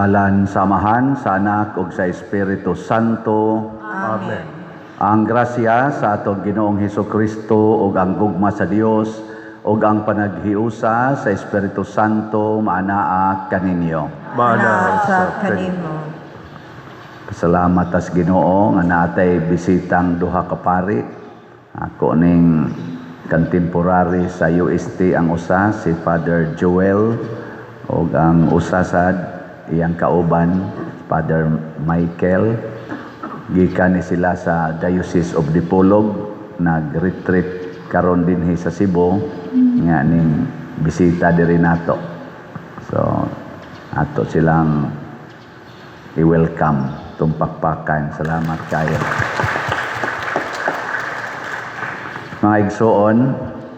ngalan sa Amahan, sa Anak, ug sa Espiritu Santo. Amen. Ang grasya sa atong Ginoong Hesukristo ug ang gugma sa Dios ug ang panaghiusa sa Espiritu Santo maanaa kaninyo. Maana sa kanimo. Salamat as Ginoo nga natay bisitang duha ka pari. Ako ning contemporary sa UST ang usa si Father Joel ug ang usa sad iyang kauban Father Michael. Gikan ni sila sa Diocese of Dipolog, nag-retreat karon dinhi sa Cebu nga ning bisita diri nato. So ato silang i-welcome, tumpakpakan. Salamat kayo. Mga igsoon,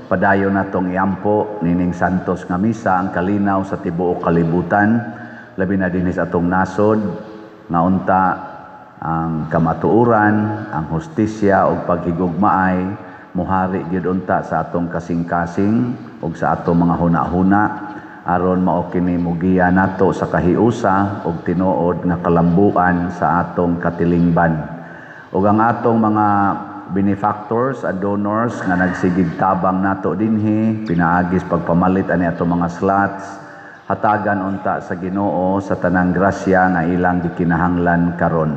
padayon natong iampo nining Santos nga misa ang kalinaw sa tibuok kalibutan, labi na dinhi sa atong nasod nga unta ang kamatuoran, ang hustisya ug paghigugmaay muhari gyud unta sa atong kasing-kasing ug sa atong mga huna-huna aron mao kini mugiya nato sa kahiusa ug tinuod nga kalambuan sa atong katilingban. Ug ang atong mga benefactors and donors nga nagsigig tabang nato dinhi pinaagis pagpamalit ani atong mga slots, hatagan unta sa Ginoo sa tanang grasya nga ilang gikinahanglan karon.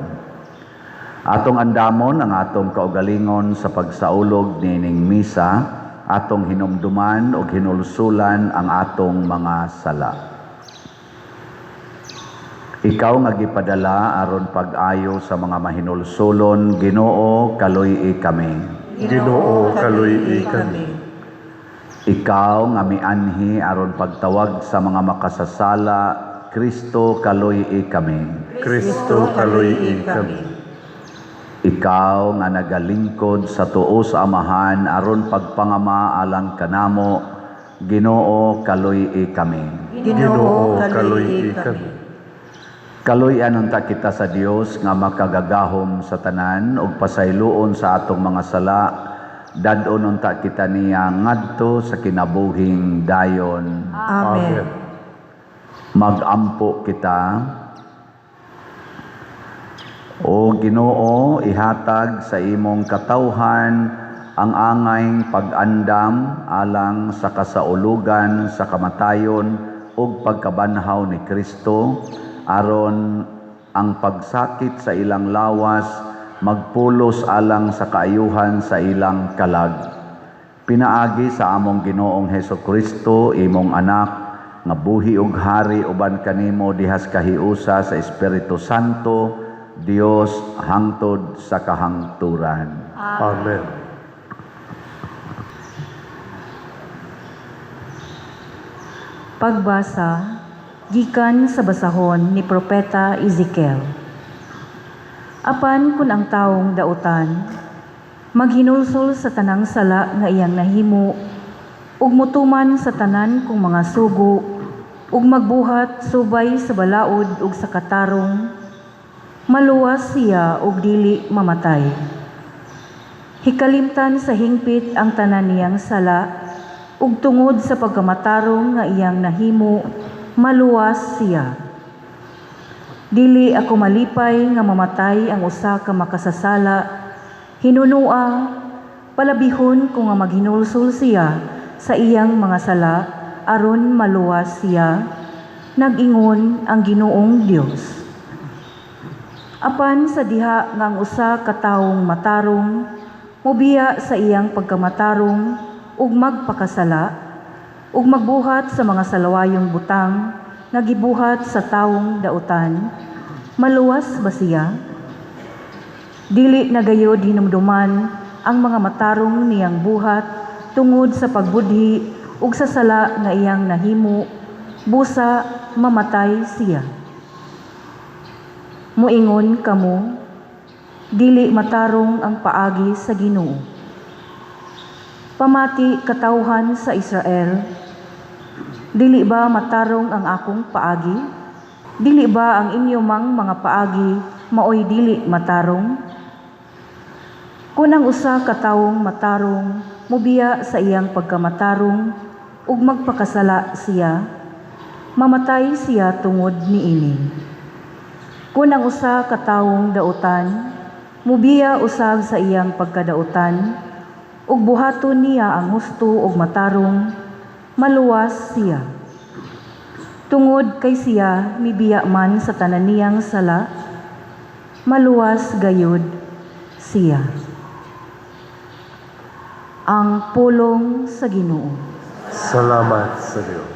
Atong andamon ang atong kaugalingon sa pagsaulog nining misa, atong hinumduman ug hinulsulan ang atong mga sala. Ikaw nga gipadala aron pag-ayo sa mga mahinulsulon, Ginoo kaluy-i kami. Ginoo kaluy-i kami. Ikaw nga mianhi aron pagtawag sa mga makasasala, Kristo kaluy-i kami. Kristo kaluy-i kami. Ikaw nga nagalingkod sa tuo sa Amahan aron pagpangama alang kanamo, Ginoo kaluy-i kami. Ginoo kaluy-i kami. Kaluy-an unta kita sa Dios nga makagagahom sa tanan ug pasayloon sa atong mga sala, dad-on unta kita niya ngadto sa kinabuhing dayon. Amen. Magampo kita. O Ginoo, ihatag sa imong katawhan ang angayng pag-andam alang sa kasaulugan sa kamatayon ug pagkabanhaw ni Kristo, aron ang pagsakit sa ilang lawas magpulos alang sa kaayuhan sa ilang kalag. Pinaagi sa among Ginoong Hesukristo, imong anak, nga buhi ug hari uban kanimo dihas kahiusa sa Espiritu Santo, Dios hangtod sa kahangturan. Amen. Pagbasa gikan sa basahon ni Propeta Ezekiel. Apan kun ang taong dautan maghinulsol sa tanang sala nga iyang nahimo ug mutuman sa tanan kung mga sugo ug magbuhat subay sa balaod ug sa katarong, maluwas siya ug dili mamatay. Hikalimtan sa hingpit ang tanan niyang sala ug tungod sa pagkamatarong nga iyang nahimo, maluwas siya. Dili ako malipay nga mamatay ang usa ka makasasala, hinunua, palabihon ko nga maghinulsol siya sa iyang mga sala aron maluwas siya, nag-ingon ang Ginoong Dios. Apan sa diha nga ang usa ka tawong matarong, mubiya sa iyang pagkamatarong ug magpakasala, ug magbuhat sa mga salawayong butang nga gibuhat sa tawong dautan, maluwas ba siya? Dili na gayud hinumduman ang mga matarong niyang buhat tungod sa pagbudhi ug sa sala nga iyang nahimo, busa mamatay siya. Muingon kamo, dili matarong ang paagi sa Ginoo. Pamati katawhan sa Israel, dili ba matarong ang akong paagi? Dili ba ang inyong mga paagi maoy dili matarong? Kung ang usa ka tawong matarong mubiya sa iyang pagkamatarong ug magpakasala siya, mamatay siya tungod niini. Kung ang usa ka tawong dautan, mubiya usab sa iyang pagkadautan, ug buhaton niya ang husto ug matarong, maluwas siya. Tungod kay siya mibiya man sa tanan niyang sala, maluwas gayud siya. Ang pulong sa Ginoo. Salamat sa Diyos.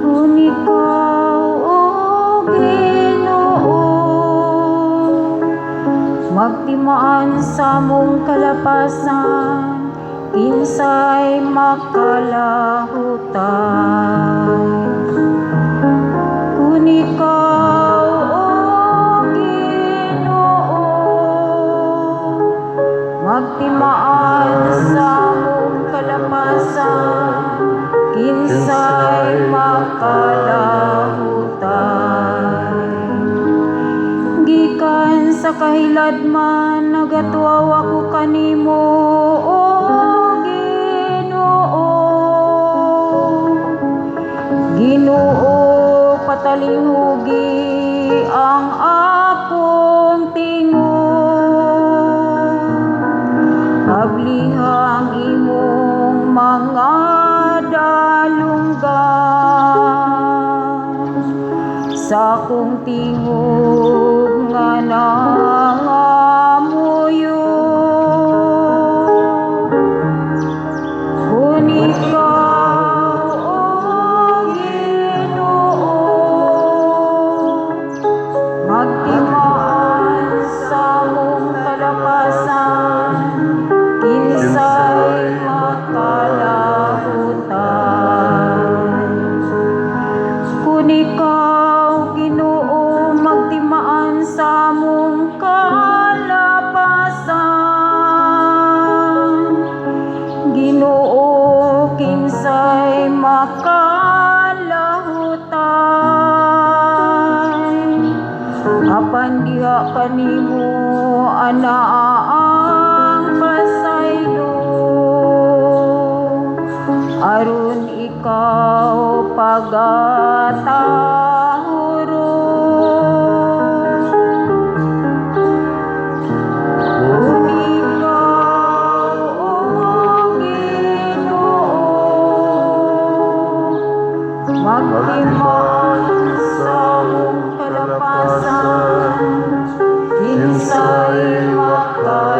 Kung ikaw, O Ginoo, magtimaan sa mong kalapasan, kinsay makalahutan. Kung ikaw, O Ginoo, magtimaan sa mong kalapasan, kinsay makalahutan. Gikan sa kahiladman nagatuaw ako kanimo, O Ginoo. Ginoo, patalinghugi ang akong tingon. Pablihang imong mga dalunggan sa akong tingog nga nangamuyo. Kung ikaw, O Ginoo, magtimaan sa mong kalapasan, kinsay makalahutan. Kung ikaw, Ginoo, magtimaan sa mong kalapasan, Ginoo, kinsay makalahutan. Apan diha kanimo anaa ang pasaylo, aron ikaw pagatahuro. Kung ikaw, O Ginoo, magtimaan sa mong kalapasan, kinsay makalahutan.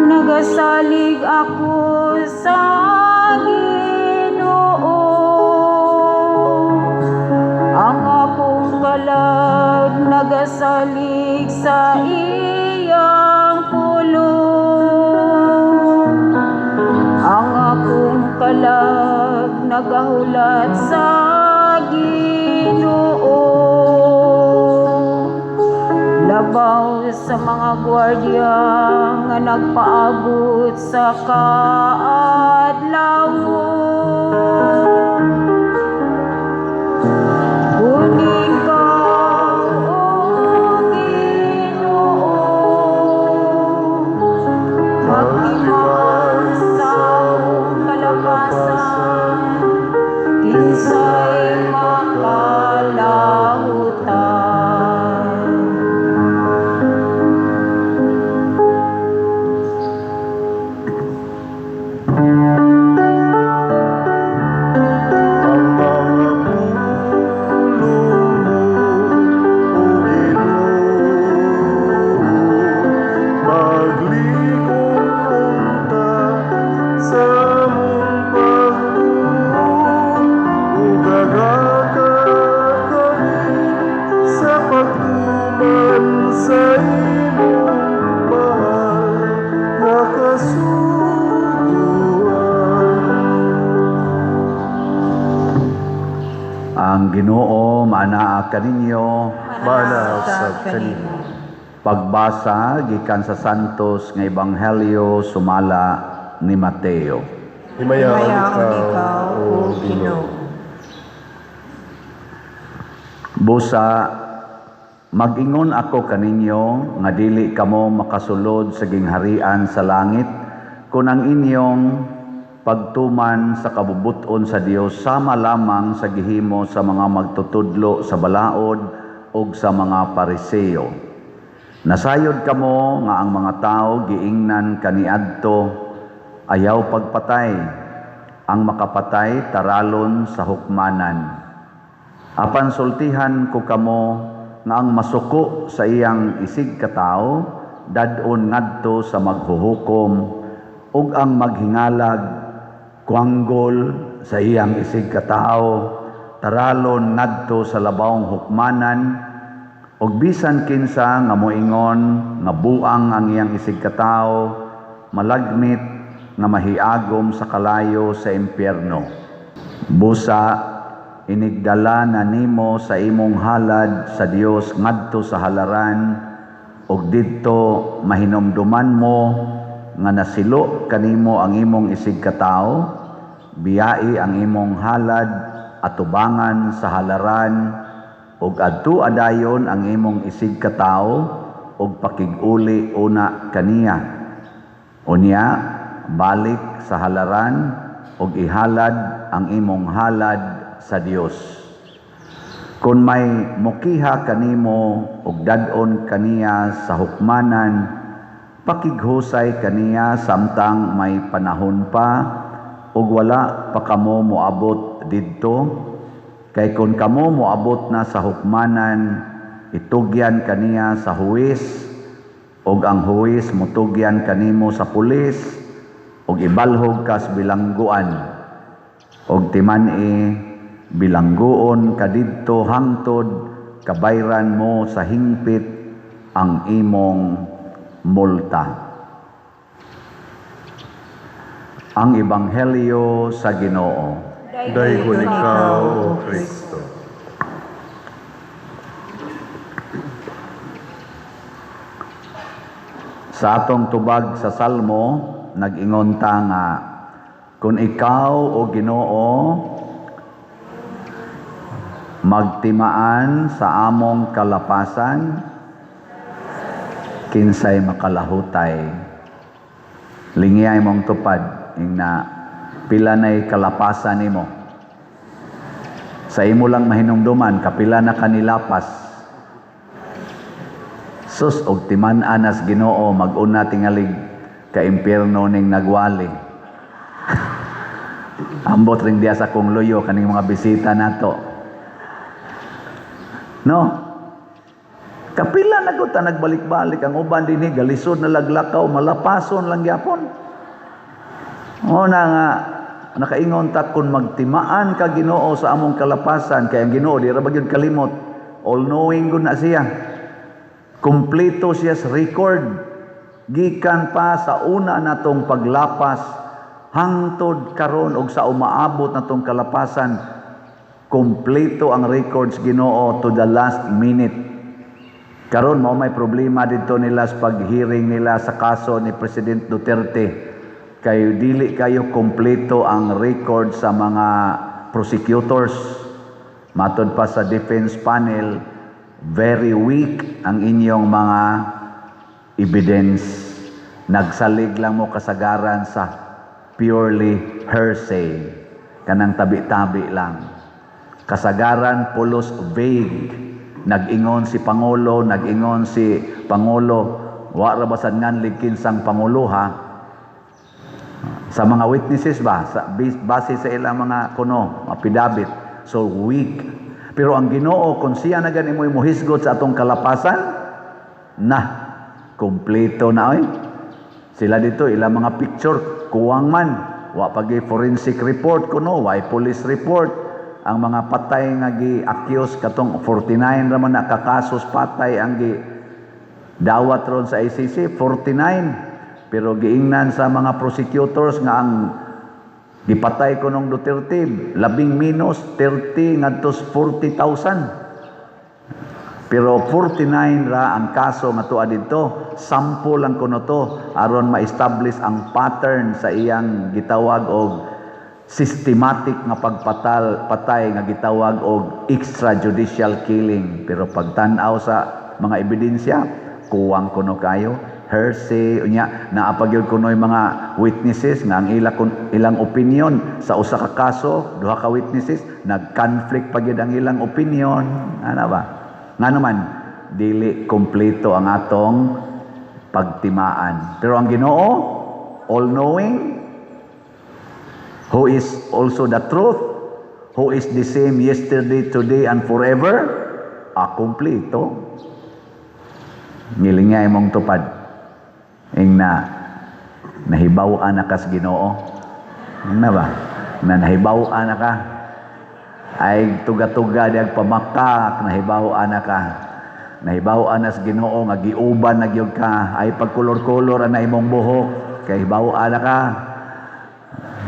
Nagasalig ako sa Ginoo, ang akong kalag nagasalig sa iyang pulong. Ang akong kalag nagahulat sa Ginoo, labaw sa mga gwardiya nga nagpaabot sa kaadlawon. Kung ikaw, O Ginoo, magtimaan sa mong kalapasan, kinsay makalahutan. Ang mga pulong mo, O Ginoo, maglikong punta sa mong pagtuon, ug agagat kami sa pagtuman sa imong mahal na kasuguan. Ang Ginoo maanaa kaninyo. Mana sa kanimo. Pagbasa gikan sa Santos nga Ebanghelyo sumala ni Mateo. Himayaon ikaw, O Ginoo. Busa, mag-ingon ako kaninyo nga dili kamo makasulod sa gingharian sa langit kung ang inyong pagtuman sa kabubuton sa Dios sama lamang sa gihimo sa mga magtutudlo sa balaod o sa mga Pariseo. Nasayod kamo nga ang mga tao giingnan kaniadto ayaw pagpatay, ang makapatay taralon sa hukmanan. Apan sultihan ko kamo nga ang masuko sa iyang isig katao dadon ngadto sa maghuhukom ug ang maghingalag kuanggol sa iyang isig katao taralon ngadto sa labawong hukmanan ug bisan kinsa nga moingon nga buang ang iyang isig katao malagmit nga mahiagom sa kalayo sa impyerno. Busa inigdala na nimo sa imong halad sa Dios ngadto sa halaran ug didto mahinumduman mo nga nasilo kanimo ang imong isig katao biyai ang imong halad atubangan sa halaran ug adto adayon ang imong isig katao ug pakig-uli una kaniya unya balik sa halaran ug ihalad ang imong halad sa Dios. Kung may mukiha kanimo ug dadon kaniya sa hukmanan, pakighusay kaniya samtang may panahon pa ug wala pa kamo moabot didto. Kay kung kamo moabot na sa hukmanan, itugyan kaniya sa huwis ug ang huwis mutugyan kanimo sa pulis ug ibalhog kas bilangguan ug timan-i bilangguon kadidto hangtod kabayran mo sa hingpit ang imong multa. Ang Ebanghelyo sa Ginoo. Daygon ikaw, O Kristo. Sa atong tubag sa Salmo, nag-ingon ta nga, kung ikaw, O Ginoo, magtimaan sa among kalapasan, kinsay makalahutay. Lingiyay mong tupad, na pila na'y kalapasan nimo. Sa imo lang mahinumduman, kapila na kanilapas. Sus, og timan-an as Ginoo, mag-una tingalig ka impyerno ning nagwali. Ambot ring diya sa kong luyo, kaning mga bisita nato. No? Kapila na ko ta nagbalik-balik ang uban dinhi galisod na laglakaw malapason lang gyapon. O na nga nakaingon ta kun magtimaan ka Ginoo sa among kalapasan kay ang Ginoo di ra ba gyud kalimot. All knowing gud na siya. Kompleto siya sa record gikan pa sa una natong paglapas hangtod karon og sa umaabot natong kalapasan. Kompleto ang records Ginoo to the last minute. Karon mao may problema dito nila sa pag-hearing nila sa kaso ni President Duterte. Kayo dili kayo kompleto ang record sa mga prosecutors. Matod pa sa defense panel, very weak ang inyong mga evidence. Nagsalig lang mo kasagaran sa purely hearsay. Kanang tabi-tabi lang. Kasagaran pulos vague. Nag-ingon si Pangulo, nag-ingon si Pangulo, wa ra basad nganlig kinsang Pangulo ha. Sa mga witnesses ba, base sa ilang mga kuno, affidavit. So weak. Pero ang Ginoo kung siya na gani mo muhisgot sa atong kalapasan, na kompleto na oy. Sila dito ilang mga picture kuwang man, wa pagi forensic report kuno, wa police report. Ang mga patay nga gi-accuse katong 49 raman na kakasos patay ang gi dawat ron sa ICC 49 pero giingnan sa mga prosecutors nga ang gipatay kunong Duterte labing minus 30 ngadtos 40,000 pero 49 ra ang kaso nga tuwa didto sample lang kuno to aron ma-establish ang pattern sa iyang gitawag og systematic nga patay nga gitawag og extrajudicial killing. Pero pagtan-aw sa mga ebidensya, kuwang kuno kayo, hearsay unya, naapagyod kuno'y mga witnesses nga ang ilang opinion sa usa ka kaso, duha ka witnesses nag-conflict pagyud ang ilang opinion, ana ba? Nga naman dili kompleto ang atong pagtimaan. Pero ang Ginoo, all-knowing, who is also the truth, who is the same yesterday, today, and forever, akumpleto. Ngilingay mong tupad. Ing nahibaw-an na kas Ginoo. Na ba? Na nahibaw-an na ka. Ay tuga-tuga diag pamakak, nahibaw-an na ka. Nahibaw-an na sa Ginoo, nga giuban na gyud ka. Ay pagkulor-kulor na imong buhok, kay hibaw-an na ka.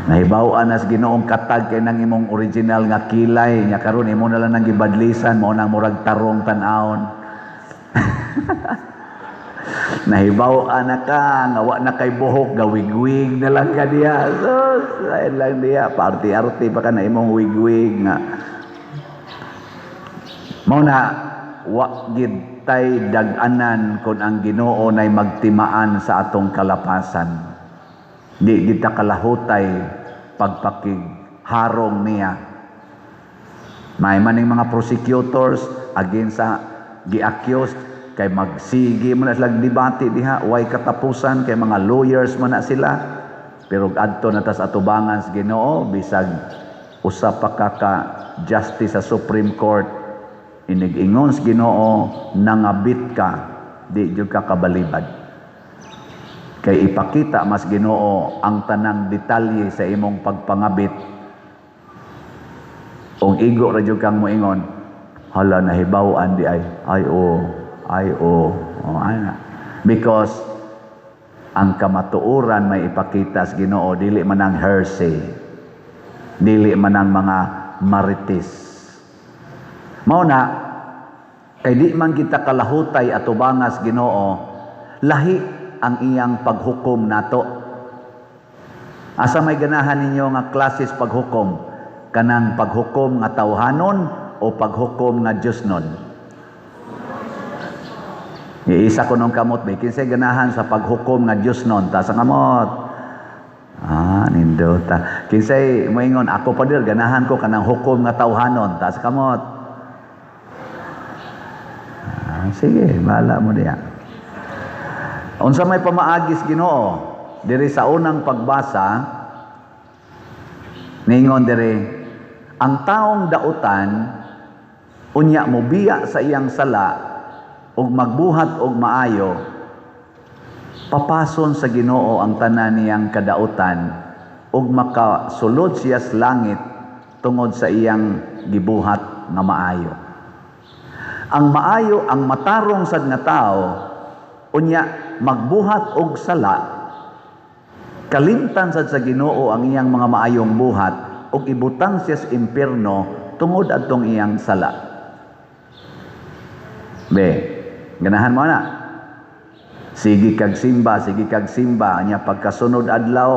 Nahibaw-an na sa Ginoong katag kay nang imong original nga kilay, nya karon imo na lang nang gibadlisan, mao nang murag tarong tan-aon. Nahibaw-an na ka, nga wa na kay buhok, gawig-wig na lang ka diya. Sus, ayun lang diya, party-arty pa ka na imong wig-wig nga. Mao na, wa gid tay dag-anan kung ang Ginoo nay magtimaan sa atong kalapasan. Di kita kalahutay pagpakig harong niya. May maning mga prosecutors against sa gi-accused kay magsige mo na sila debate diha, way katapusan kay mga lawyers man na sila. Pero adto na tas atubangan sa Ginoo bisag usa pa ka justice sa Supreme Court, inig-ingon sa Ginoo, nangabit ka, di jud ka kabalibad. Kay ipakita mas Ginoo ang tanang detalye sa imong pagpangabit. Og igo ra jud kang moingon, hala nahibaw-an di ay ana. Because ang kamatuoran may ipakita sa Ginoo, dili man ang hearsay, dili man ang mga marites. Mao na, kay di man kita kalahutay atubangas Ginoo, lahi ang iyang paghukom nato. Asa may ganahan ninyo nga klases paghukom? Kanang paghukom nga tawhanon o paghukom nga Diosnon? Iisa ko nung kamot, may kinsay ganahan sa paghukom nga Diosnon, ta sa kamot. Nindota. Kinsay moingon, ako pa dir, ganahan ko kanang hukom nga tawhanon, ta sa kamot. Sige, bahala mo diya. Unsa may pamaagis Ginoo diri sa unang pagbasa, ningon diri, ang taong dautan unya mobiya sa iyang sala ug magbuhat og maayo, papason sa Ginoo ang tanan niyang kadautan ug makasulod siya sa langit tungod sa iyang gibuhat nga maayo. Ang maayo, ang matarong sad nga tawo unya magbuhat og sala, kalimtan sad sa Ginoo ang iyang mga maayong buhat ug ibutang siya sa impierno tungod adtong iyang sala. Ganahan mo na. Sige kag simba nya pagkasunod adlaw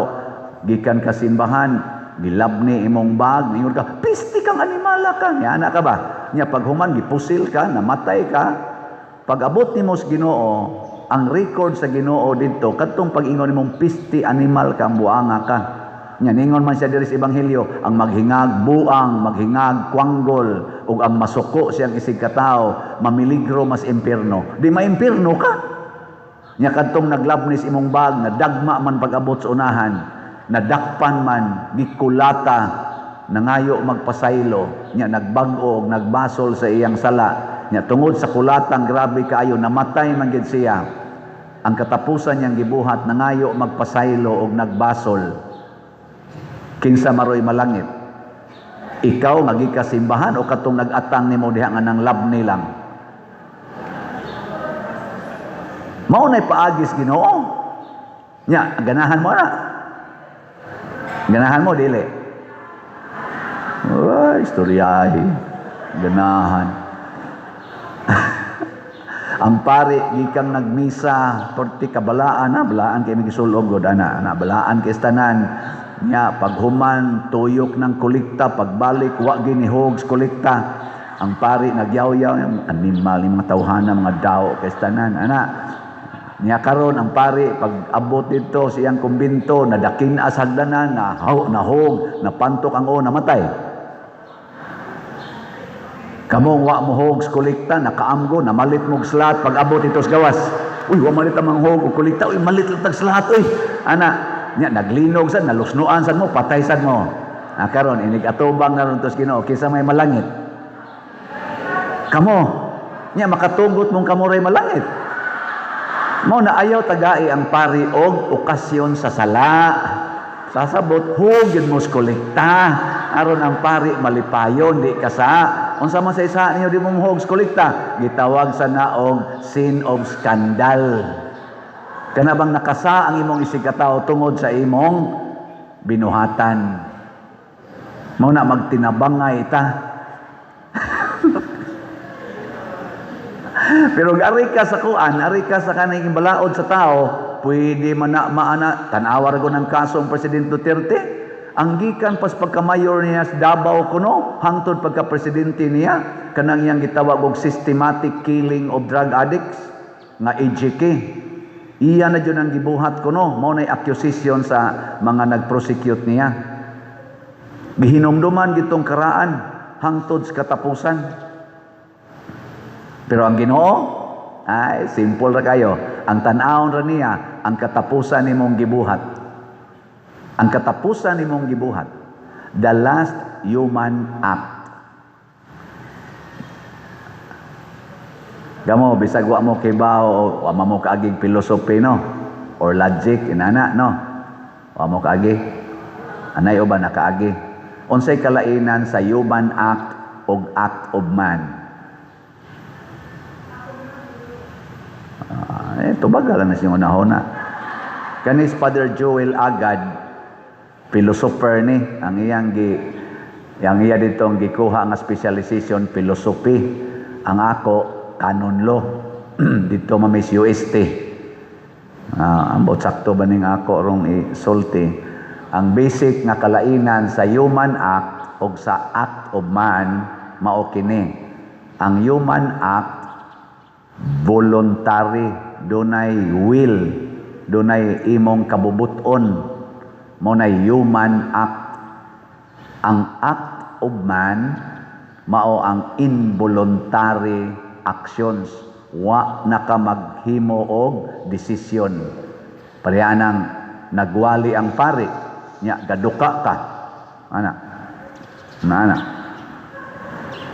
gikan ka simbahan, gilabni imong bag, ningon ka, pisti kang animala ka, nya ana ka ba? Nya paghuman gipusil ka, namatay ka. Pag-abot nimo sa Ginoo, ang record sa Ginoo dito kadtong pag-ingon nimong pisti animal ka, buanga ka. Nya ningon man siya diri sa ebanghelyo, ang maghingag buang, maghingag kwanggol ug ang masuko siyang isig ka tawo, mamiligro mas impierno. Di maimpierno ka. Nya kadtong naglabnis imong bag, nadagma man pag-abot sa unahan, nadakpan man, gikulata, nangayo magpasaylo, nya nagbag-o ug nagbasol sa iyang sala. Nya tungod sa kulatang grabe kaayo, namatay man gid siya. Ang katapusan niyang gibuhat, nangayo magpasaylo ug nagbasol. Kinsa maroy malangit? Ikaw nga gikasimbahan o katong nag-atang nimo diha nga nang labni lang? Mao nay paagis Ginoo. Nya ganahan mo na. Ganahan mo dili. Istoryahe. Ganahan. Ang pari gikang nagmisa perti kabalaan na balaan kay migisulog gud ana balaan kay tanan nya paghuman tuyok ng kolekta pagbalik wa ginihog sa kolekta ang pari nagyaw-yaw animal yung mga tawhana mga dao kay tanan ana nya karon ang pari pag abot dito siyang kumbinto nadakin asagdanan na nahog napantok ang namatay. Kamong wa mo hog sa kolekta, nakaamgo, namalit mo slat pag abot ito sa gawas. Uy, wa malit ang hog o kolekta, uy, malit lang tag slat, uy. Ana, nya naglinog sad, nalusnuan sad mo, patay sad mo. Karon inig atubang na ron tos Ginoo, kisa may malangit. Kamo, nya makatugot mong kamuray malangit. Mao na ayaw tagai ang pari og okasyon sa sala. Sasabot hugid mo sa kolekta. Aron ang pari malipayon di kasa. Unsa man sa isa niyo di mo hug sa kolekta, gitawag sa naong sin of scandal. Kana bang nakasa ang imong isigataw tungod sa imong binuhatan. Mao na magtinabangay ta. Pero ari ka sa kuan, ari ka sa kanang balaod sa tao, pwede man na maana tan-awar ko ng kaso ang Presidente Duterte. Ang gikan pas pagka-mayor niya sa Davao kuno, hangtod pagka-presidente niya, kanang iyang gitawag og systematic killing of drug addicts nga EJK. Iya na dyan ang gibuhat kuno, mao nay accusation sa mga nag-prosecute niya. Gihinumduman gitong karaan hangtod sa katapusan. Pero ang Ginoo ay simple ra kayo. Ang tan-awon ra niya ang katapusan nimong gibuhat. Ang katapusan nimong gibuhat, the last human act. Gamo bisag wa mo kibaw o wa mo kaagig philosophy no or logic inana no. Wa mo kaagi. Anay uban nakaagi. Unsay kalainan sa human act ug act of man? Tubagal na siyang unahona. Kanis Father Joel Agad, philosopher ni, ang iya ditong gikuha nga specialization philosophy. Ang ako canon law. Dito mamis UST. Ambot sakto ba ning ako rong isulti. Ang basic nga kalainan sa human act o sa act of man mao kini. Ang human act voluntary, dunay will, dunay imong kabubuton, mo na human act. Ang act of man mao ang involuntary actions, wa naka maghimo og desisyon. Parehanang nagwali ang pari nya gaduka ka ana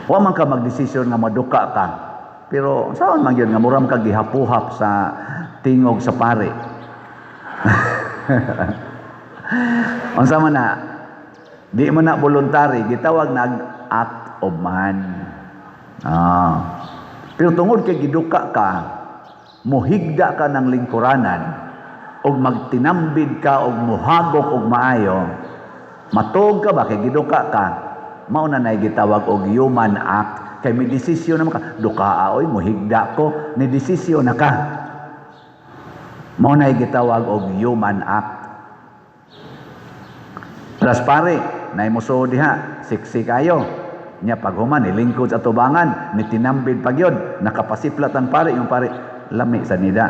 wa man ka magdesisyon nga maduka ka. Pero saan man yun nga muram ka gihapuhap sa tingog sa pare. Unsa man na di man na voluntary gitawag nag act of man. Pero tungod kay giduka ka, muhigda ka ng lingkuranan og magtinambid ka og muhagok og maayo, matog ka ba kay giduka ka, mao na nay gitawag og human act. Kay may desisyon naman ka, dukaa oy, muhigda ko, ni desisyon na ka. Mao na gitawag og human act. Plus pare, nay muso diha, siksi kayo. Nya paghuman ilingkod sa tubangan, ni tinambid pagyod, nakapasiplat ang pare, yung pare lami sa nida.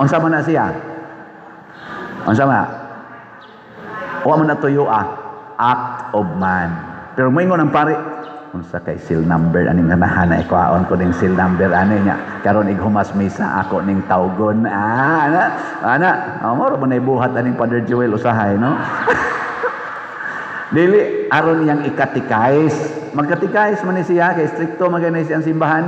Unsa man na siya? Unsa man? Wa man natuyo act of man. Pero moingon ang pare, unsa kay seal number aning ganahan na ikuhaon ko ning seal number ani nya karon ighumas misa ako ning tawgon ana mo ra man buhat aning Father Joel usahay no. Dili aron yang ikatikais magkatikais man ni siya kay stricto magana siyang simbahan.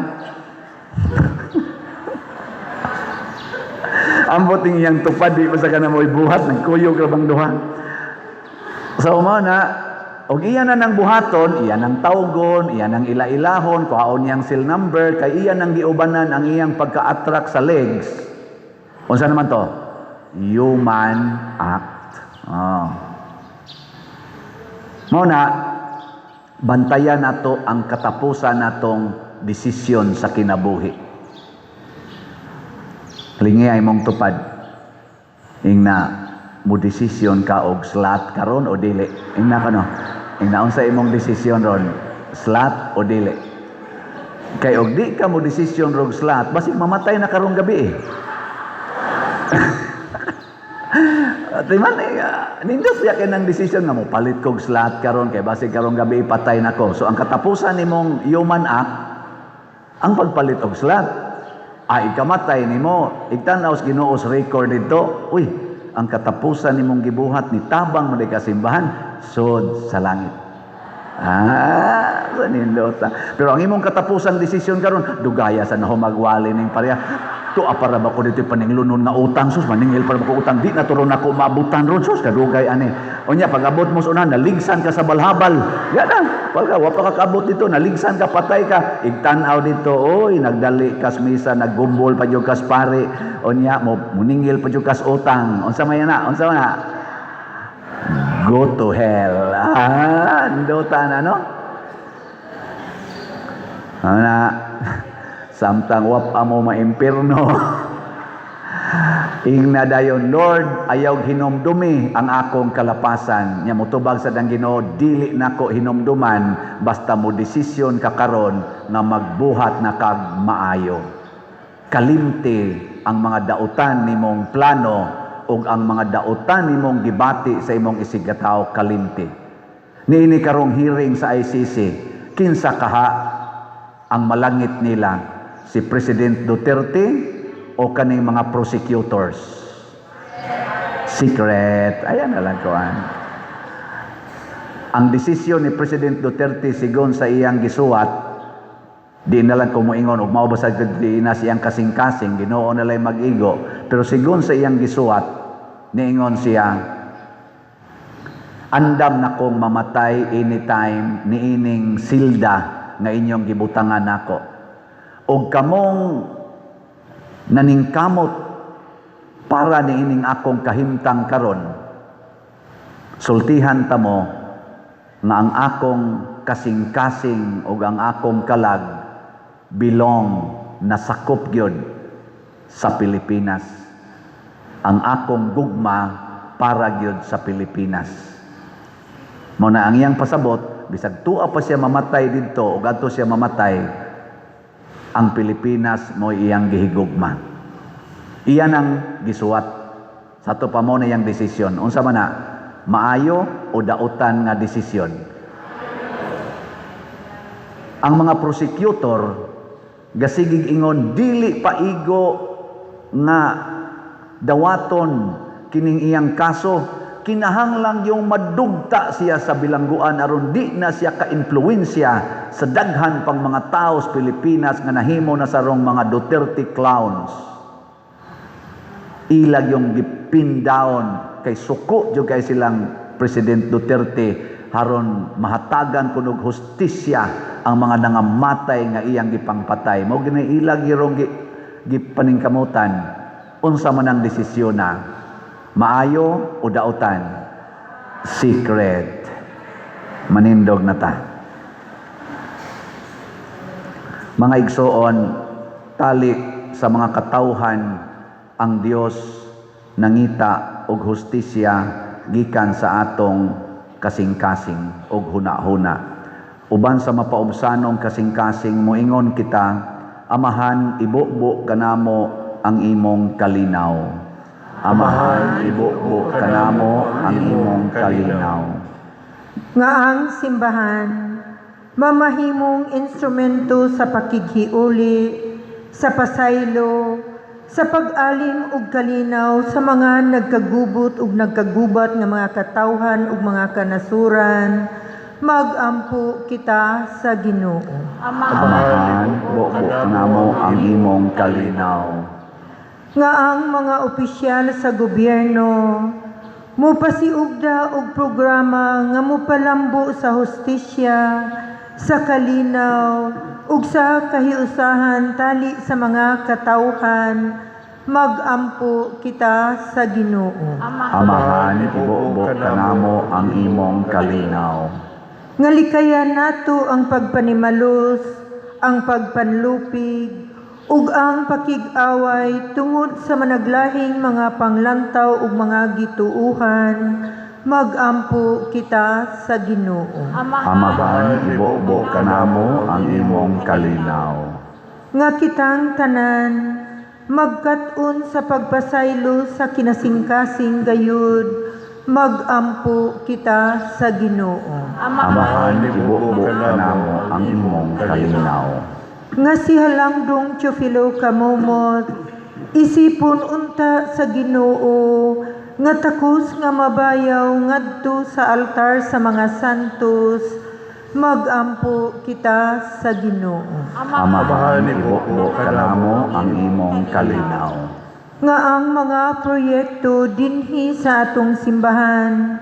Ambot ning yang tupad di basta kana moy buhat nagkuyog ra bang duha. So mo na og iyan na ng buhaton, iyan ang tawgon, iyan ang ila-ilahon, kuhaon niyang seal number, kay iyan ang giubanan ang iyang pagka-attract sa legs. Unsa naman to? Human act. Muna, bantayan nato ang katapusan natong desisyon sa kinabuhi. Lingi ay mong tupad. Ingna mo desisyon ka og slot karon o dili. Ingna kano? Ingna unsa imong desisyon ron? Slot o dili? Kay og di ka mo desisyon rog slot, basig mamatay na karong gabi eh. Timan nindot ya kay nang desisyon nga mo palit kog slot karon kay basig karong gabi patay nako. So ang katapusan nimong human act ang pagpalit og slot. Ay ikamatay nimo, igtanaw sa Ginoo sa record dito. Uy, ang katapusan nimong gibuhat ni tabang mo ka simbahan sud sa langit. Sa nindota. Pero ang imong katapusang desisyon karon dugaya sa nahumagwali ning pareha. To para ba ko dito paninglunon nga utang sus maningil para ko utang di na turon ako maabutan ron sus kadugay ani. Unya pag abot mo sa una naligsan ka sa balhabal. Ya na, pagka wa pa ka kaabot dito naligsan ka patay ka. Igtan-aw dito oy nagdali kas misa naggumbol pa jud kas pare. Unya mo muningil pa jud kas utang. Unsa may na? Unsa na? Go to hell. Ndota na no? Ana samtang wap amo maimpirno. Ingna dayon Lord ayaw hinumdumi ang akong kalapasan. Nya motubag sa dang Ginoo dili nako hinumduman basta mo desisyon ka karon nga magbuhat na kag maayo. Kalimti ang mga dautan nimong plano ug ang mga dautan nimong gibati sa imong isigataw kalimti. Niini karong hearing sa ICC kinsa kaha ang malangit nila, si President Duterte o kaning mga prosecutors? Secret. Ayan na lang koan. Ang desisyon ni President Duterte sigon sa iyang gisuwat, di na lang kumuingon ug mao ba sa di na siyang kasing-kasing Ginoo na lang mag-igo, pero sigon sa iyang gisuwat niingon siya, andam na kong mamatay anytime niining silda nga inyong gibutangan nako. Og kamong naningkamot para niining akong kahimtang karon, sultihan ta mo nga ang akong kasing-kasing ug ang akong kalag bilong nasakop gyud sa Pilipinas. Ang akong gugma para gyud sa Pilipinas. Mao na ang iyang pasabot, bisag tuwa pa siya mamatay didto ug adto siya mamatay, ang Pilipinas mo iyang gihigugma. Iyan ang gisuwat. Sa to pa mo na iyang desisyon. Unsa man na? Maayo o dautan nga desisyon? Ang mga prosecutor gasigig ingon dili paigo nga dawaton kining iyang kaso, kinahanglang yung madugta siya sa bilangguan aron di na siya ka-impluwensya sa daghan pang mga tao sa Pilipinas nga nahimo na sarong mga Duterte clowns. Ilag yung gipin down kay suko jud kay silang President Duterte haron mahatagan kunog hustisya ang mga nangamatay nga iyang gipangpatay. Mao gini ilag irong gipaningkamutan. Unsa man ang desisyon na? Maayo o dautan? Secret. Manindog na ta. Mga igsoon, tali sa mga katawhan ang Dios nangita og hustisya gikan sa atong kasing-kasing og huna-huna. Uban sa mapaubsanong kasing-kasing moingon kita, Amahan, ibubo kanamo ang imong kalinaw. Amahan, ibubo kanamo ang imong kalinaw. Nga ang simbahan, mamahimong instrumento sa pakighiuli, sa pasaylo, sa pag-alim ug kalinaw sa mga nagkagubot ug nagkagubat nga mga katawhan ug mga kanasuran, magampo kita sa Ginoo. Amahan, ibubo kanamo ang imong kalinaw. Nga ang mga opisyal sa gobyerno mupasiugda og programa nga mupalambo sa hustisya, sa kalinaw ug sa kahiusahan tali sa mga katawhan, magampo kita sa Ginoo. Amahan, ibubo kanamo ang imong kalinaw. Nga likayan nato ang pagpanimalos, ang pagpanlupig ug ang pakig-away tungod sa managlahing mga panglantaw ug mga gituuhan, magampo kita sa Ginoo. Amahan, ibo-bo kanamo ang imong kalinaw. Nga kitang tanan, magkat-on sa pagpasaylo sa kinasingkasing gayud, magampo kita sa Ginoo. Amahan, ibo-bo kanamo ang imong kalinaw. Nga si Halangdong Teofilo kamumot, isipon unta sa Ginoo, nga takos nga mabayaw ngadto sa altar sa mga santos, magampo kita sa Ginoo. Amahan, ibo-bo kanamo ang imong kalinaw. Nga ang mga proyekto dinhi sa atong simbahan,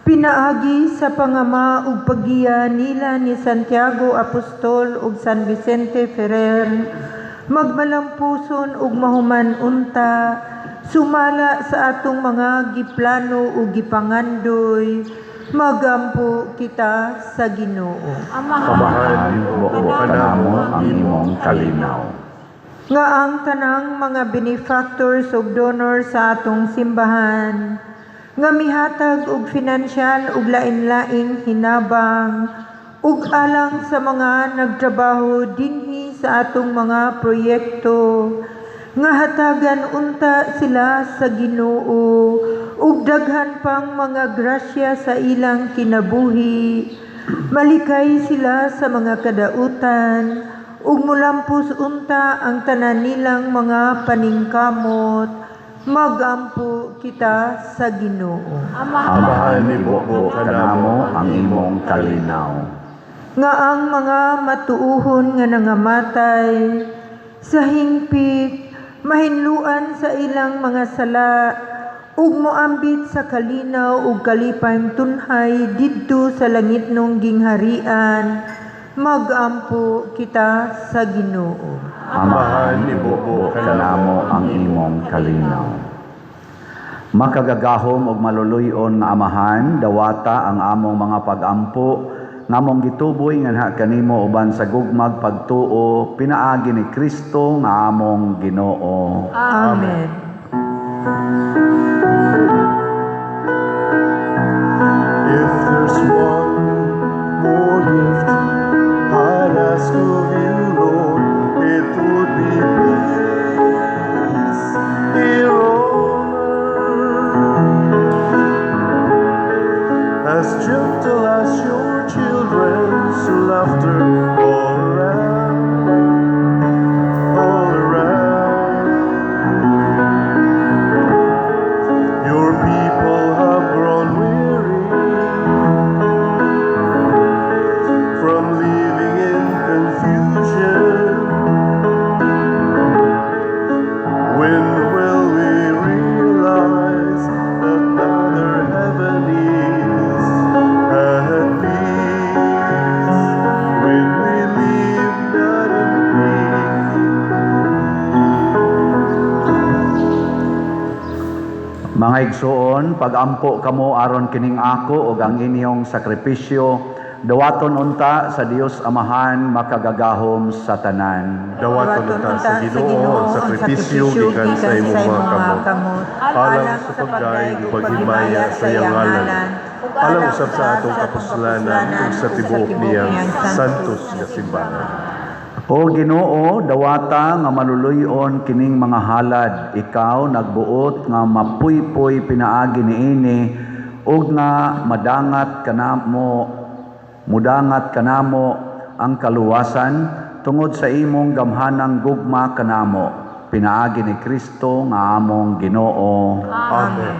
pinaagi sa pangama ug paggiya nila ni Santiago Apostol ug San Vicente Ferrer, magmalampuson ug mahuman unta, sumala sa atong mga giplano ug gipangandoy, magampo kita sa Ginoo. Amahan, ibo-bo kanamo ang imong kalinaw. Nga ang tanang mga benefactors ug donor sa atong simbahan, nga mihatag og finansyal ug lain-laing hinabang ug alang sa mga nagtrabaho dinhi sa atong mga proyekto, nga hatagan unta sila sa Ginoo ug daghan pang mga grasya sa ilang kinabuhi, malikay sila sa mga kadautan ug mulampos unta ang tanan nilang mga paningkamot, magampo kita sa Ginoo. Amahan, ibo-bo kanamo ang imong kalinaw. Nga ang mga matuuhon nga nangamatay sa hingpit, mahinluan sa ilang mga sala, ug moambit sa kalinaw ug kalipayng tunhay didto sa langitnong gingharian, magampo kita sa Ginoo. Amahan, ibo-bo kanamo ang imong kalinaw. Makagagahom ug maluluyon nga Amahan, dawata ang among mga pag-ampo, ngamong gituboy nga naha kanimo uban sa gugmag pagtuo, pinaagi ni Kristo nga among Ginoo. Amen. If there's one more gift I'd ask of you, Lord, it would be peace here on earth, as gentle as your children's laughter all around, all around. Your people have grown weary from living in confusion. When will we realize that another heaven is at peace? When we live not in peace. Mga igsoon, pag-ampo kamo aron kining ako ug ang inyong sakripisyo, dawaton unta sa Dios Amahan makagagahom sa tanan. Dawaton unta sa Ginoo ang sakripisyo gikan sa imong mga kamot, alang sa pagdaig ug paghimaya sa iyang ngalan, alang usab sa atong kapuslanan ug sa tibuok niyang santos nga simbahan. O Ginoo, dawata nga maluluyon kining mga halad, ikaw nagbuot nga mapuypoy pinaagi niini ug nga mudangat kanamo ang kaluwasan tungod sa imong gamhanang gugma kanamo, pinaagi ni Kristo nga among Ginoo. Amen.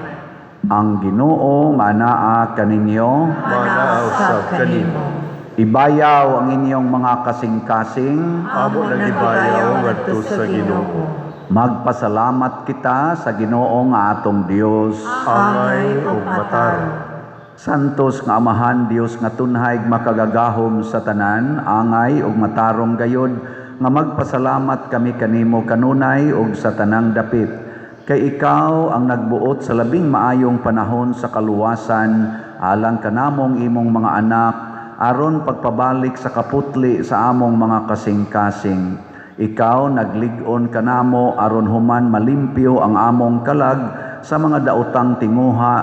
Ang Ginoo nga anaa kaninyo, Manaaw sab kanimo. ibayaw ang inyong mga kasing-kasing, Amo nang ibayaw ngadto sa Ginoo. magpasalamat kita sa Ginoo nga atong Dios. Angay ug matarong. Santos nga Amahan, Dios nga tunhay makagagahom sa tanan, angay ug matarong gayod, nga magpasalamat kami kanimo kanunay ug sa tanang dapit. Kay ikaw ang nagbuot sa labing maayong panahon sa kaluwasan, alang kanamong imong mga anak, aron pagpabalik sa kaputli sa among mga kasing-kasing. Ikaw naglig-on kanamo aron human malimpyo ang among kalag sa mga daotang tinguha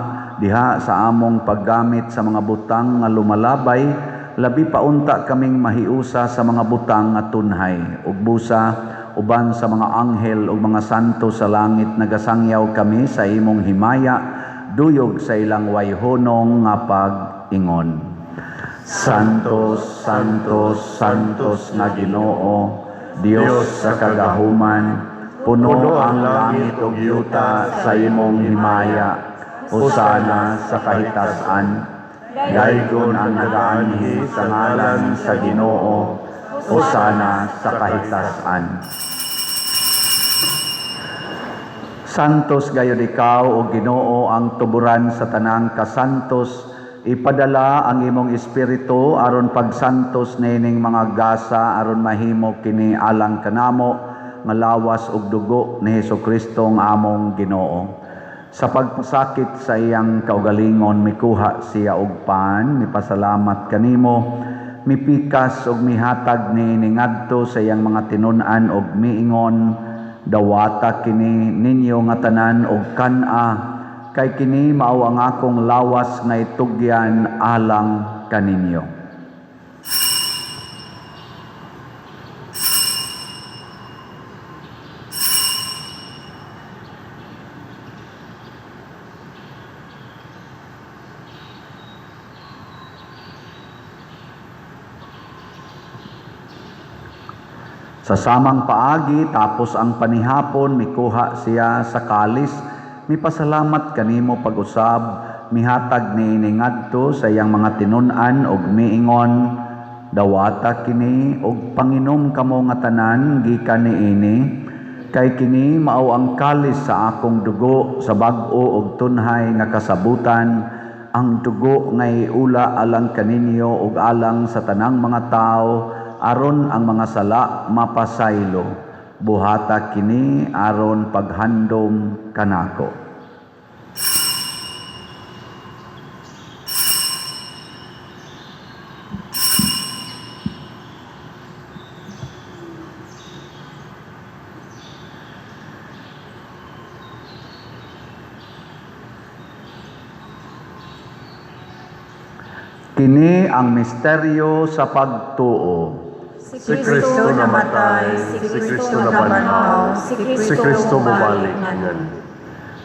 diha sa among paggamit sa mga butang nga lumalabay, labi paunta kaming mahiusa sa mga butang nga tunhay ug busa uban sa mga anghel ug mga santo sa langit nagasangyaw kami sa imong himaya duyog sa ilang wayhonong nga pag-ingon. Santos, Santos, Santos nga Ginoo, Dios sa kagahuman, puno ang langit ug yuta sa imong himaya. Hosana sa kahitasan, daygon ang nagaanhi sa ngalan sa Ginoo. Hosana sa kahitasan. Santos gayud ikaw o Ginoo ang tuburan sa tanang kasantos, ipadala ang imong espiritu aron pagsantos nining mga gasa aron mahimo kini alang kanamo nga lawas ug dugo ni Hesukristo ang among Ginoo. Sa pagpasakit sa iyang kaugalingon mikuha siya og pan, mipasalamat kanimo, mipikas og mihatag ni ngadto sa iyang mga tinun-an og miingon, dawata kini ninyo nga tanan og kan-a, kay kini mao ang akong lawas nga itugyan alang kaninyo. Sa samang paagi tapos ang panihapon mikuha siya sa kalis, mipasalamat kanimo pag-usab, mihatag ni ngadto sa iyang mga tinun-an og miingon, dawata kini og panginom kamo nga tanan gikan niini, kay kini mao ang kalis sa akong dugo sa bag-o og tunhay nga kasabutan, ang dugo nga iula alang kaninyo ug alang sa tanang mga tao aron ang mga sala mapasaylo. Buhata kini aron paghandom kanako. Kini ang misteryo sa pagtuo. Si Kristo namatay, si Kristo nabanhaw, si Kristo bumalik ngan.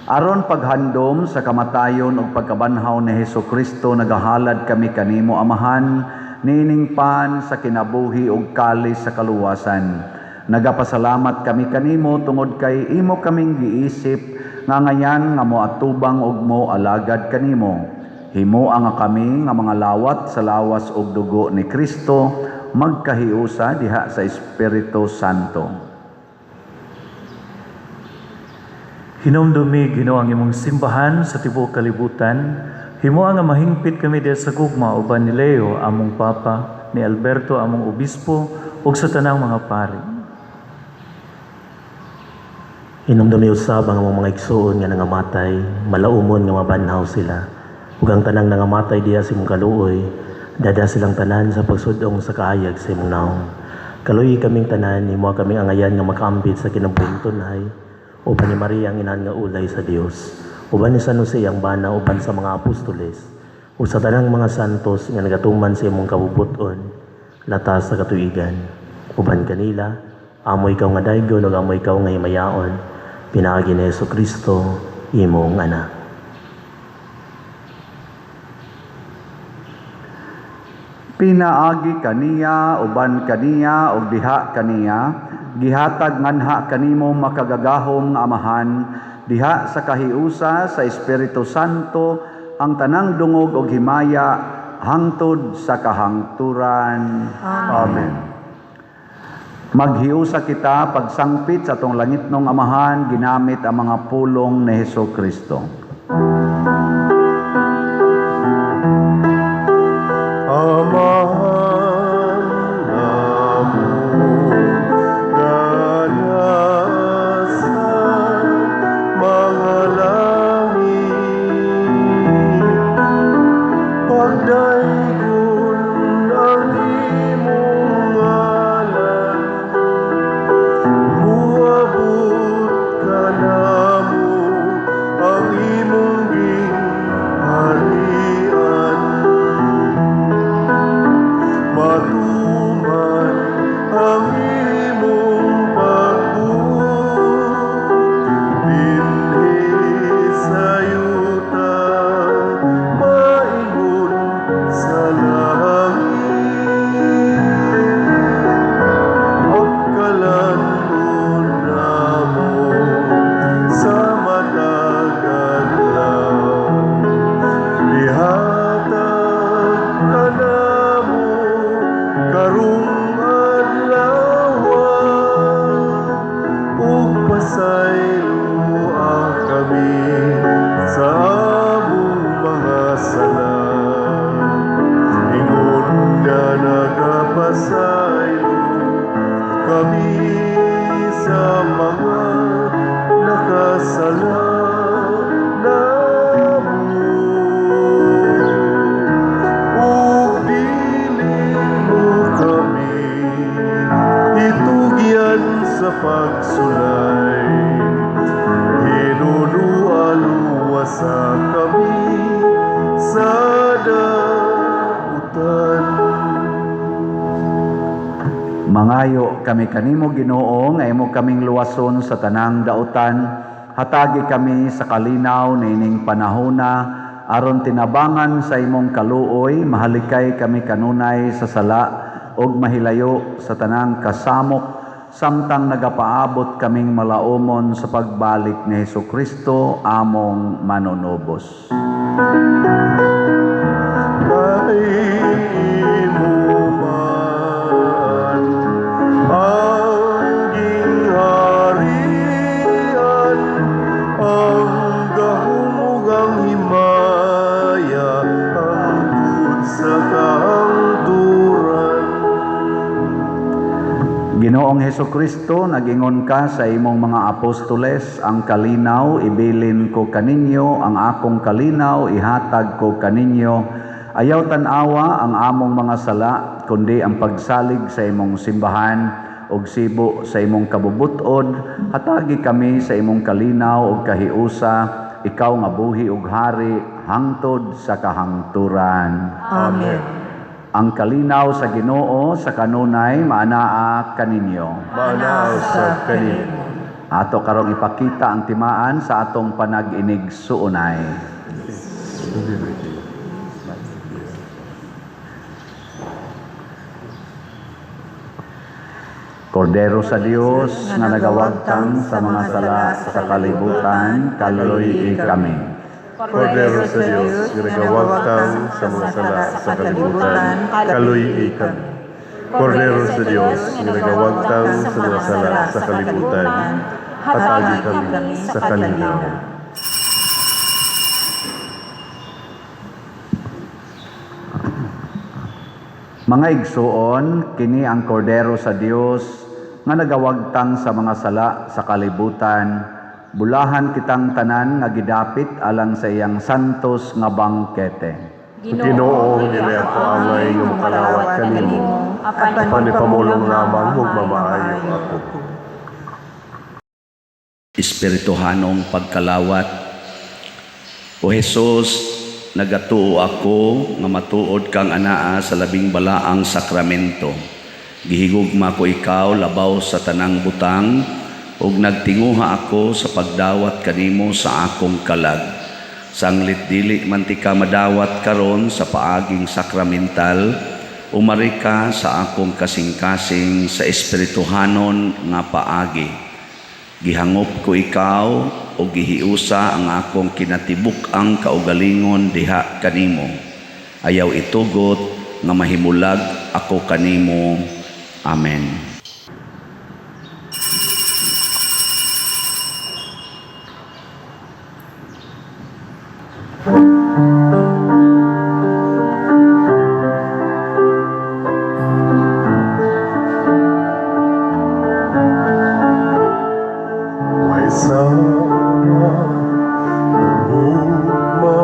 Aron paghandom sa kamatayon ug pagkabanhaw ni Hesukristo nagahalad kami kanimo Amahan, nining pan sa kinabuhi ug kalis sa kaluwasan. Nagapasalamat kami kanimo tungod kay imo kaming giisip nga ngayan nga moatubang ug mo alagad kanimo. Himo nga kami nga mga lawat sa lawas ug dugo ni Kristo magkahiusa diha sa Espiritu Santo. Hinumdumi Ginoo ang imong simbahan sa tibuok kalibutan. Himo nga mahingpit kami diha sa gugma uban ni Leo among papa, ni Alberto among obispo ug sa tanang mga pari. Hinumdumi usab ang among mga igsoon nga nangamatay, malaumon nga mabanhaw sila. Ug ang tanang nangamatay diha sa imong kaluoy, dada silang tanan sa pagsudong sa kaayag sa imong naong. Kaluoy kaming tanan, imo kaming angayan nga makaambit sa kinabuhing tunhay, uban ni Maria ang inahan nga ulay sa Dios, uban ni San Jose ang bana, uban sa mga apostoles, ug sa tanang mga santos nga nagatuman sa imong kabubuton, latas sa katuigan. Uban kanila, amo ikaw nga daygon ug amo ikaw nga himayaon, pinaagi ni Hesukristo, imong anak. Pinaagi kaniya, uban kaniya, ug diha kaniya, gihatag nganha kanimo makagagahom nga Amahan, diha sa kahiusa sa Espiritu Santo, ang tanang dungog ug himaya, hangtod sa kahangturan. Amen. Maghiusa kita pagsangpit sa atong langitnong Amahan, ginamit ang mga pulong ni Hesukristo. Amahan namong ganasan mga langit, pagdaygon ang imong ngalan, pagsulay. Hinulualuwasa kami sa dautan. Mangayo kami kanimo Ginoo nga imo kaming luwason sa tanang dautan, hatagi kami sa kalinaw nining panahona aron tinabangan sa imong kaluoy, mahalikay kami kanunay sa sala ug mahilayo sa tanang kasamok samtang nagapaabot kaming malaumon sa pagbalik ni Hesukristo among manunubos. Kay imo man ang gingharian, ang gahumugang himaya, hangtod sa kahangturan. Ginoong Hesukristo, nagingon ka sa imong mga apostoles, ang kalinaw ibilin ko kaninyo, ang akong kalinaw ihatag ko kaninyo. Ayaw tanawa ang among mga sala, kundi ang pagsalig sa imong simbahan ug sibo sa imong kabubutod. Hatagi kami sa imong kalinaw ug kahiusa, ikaw nga buhi ug hari hangtod sa kahangturan. Amen. Ang kalinaw sa Ginoo sa kanunay maanaa kaninyo. Manaw sa kanimo. Ato karong ipakita ang timaan sa atong panag-inig suunay. Kordero sa Dios nga nagawagtang sa mga sala sa kalibutan, kaluy kami. Kordero sa Diyos, ginagawagtang sa mga sala sa kalibutan, kaluy kami. Kordero sa Diyos, ginagawagtang sa mga sala sa kalibutan, hatagi kami sa kalinaw. Mga igsuon, kini ang kordero sa Dios nga nagawagtang sa mga sala sa kalibutan. Bulahan kitang tanan nga gidapit alang sa iyang santos nga bangkete. Ginoong nila ako angay ng kalawat kanimo, apan ipamulong lamang ug mamaayo ako. Espirituhanong pagkalawat. O Jesus, nagatuo ako nga matuod kang anaa sa labing balaang sakramento. Gihigugma ko ikaw labaw sa tanang butang ug nagtinguha ako sa pagdawat kanimo sa akong kalag. Sanglit dili man ti ka madawat karon sa paaging sakramental, umari ka sa akong kasing-kasing sa espirituhanon nga paagi. Gihangop ko ikaw o gihiusa ang akong kinatibuk ang kaugalingon diha kanimo. Ayaw itugot nga mahimulag ako kanimo. Amen. May sama hugma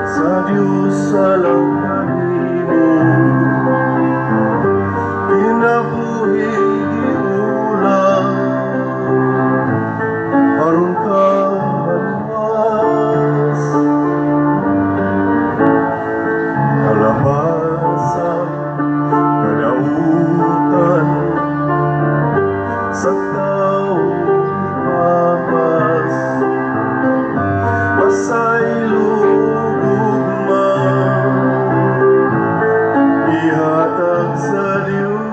sa Diyos alang kanimo, kinabuhi giulang aron ka maluwas. Kalabasan kadautan sa taong ipapas, pasay lugugma, ihatag sa Diyos.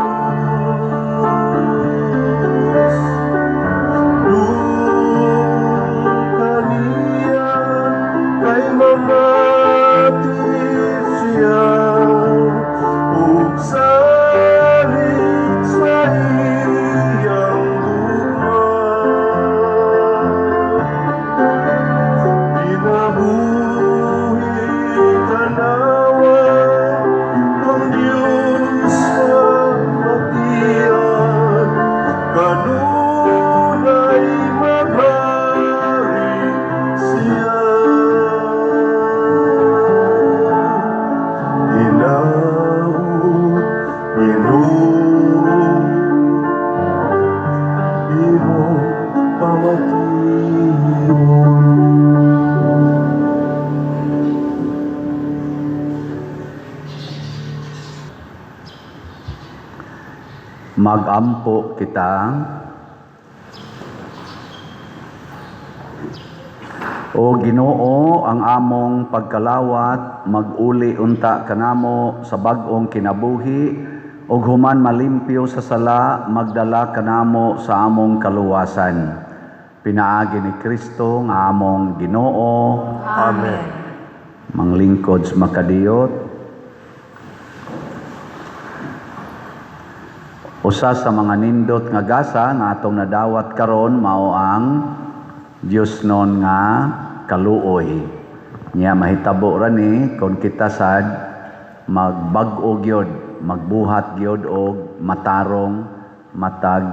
Lugong kaniya kay mamati siya, ug salig sa iyang buhay. Magampo kita. O Ginoo, ang among pagkalawat, maguli unta kanamo sa bag-ong kinabuhi, ug human malimpyo sa sala, magdala kanamo sa among kaluwasan. Pinaagi ni Kristo nga among Ginoo. Amen. Manglingkod sa makadiyot. Usa sa mga nindot nga gasa nga atong nadawat karon mao ang Dios non nga kaluoy. Nya mahitabo ra ni kung kita sad magbag-o gyud, magbuhat gyud og matarong matag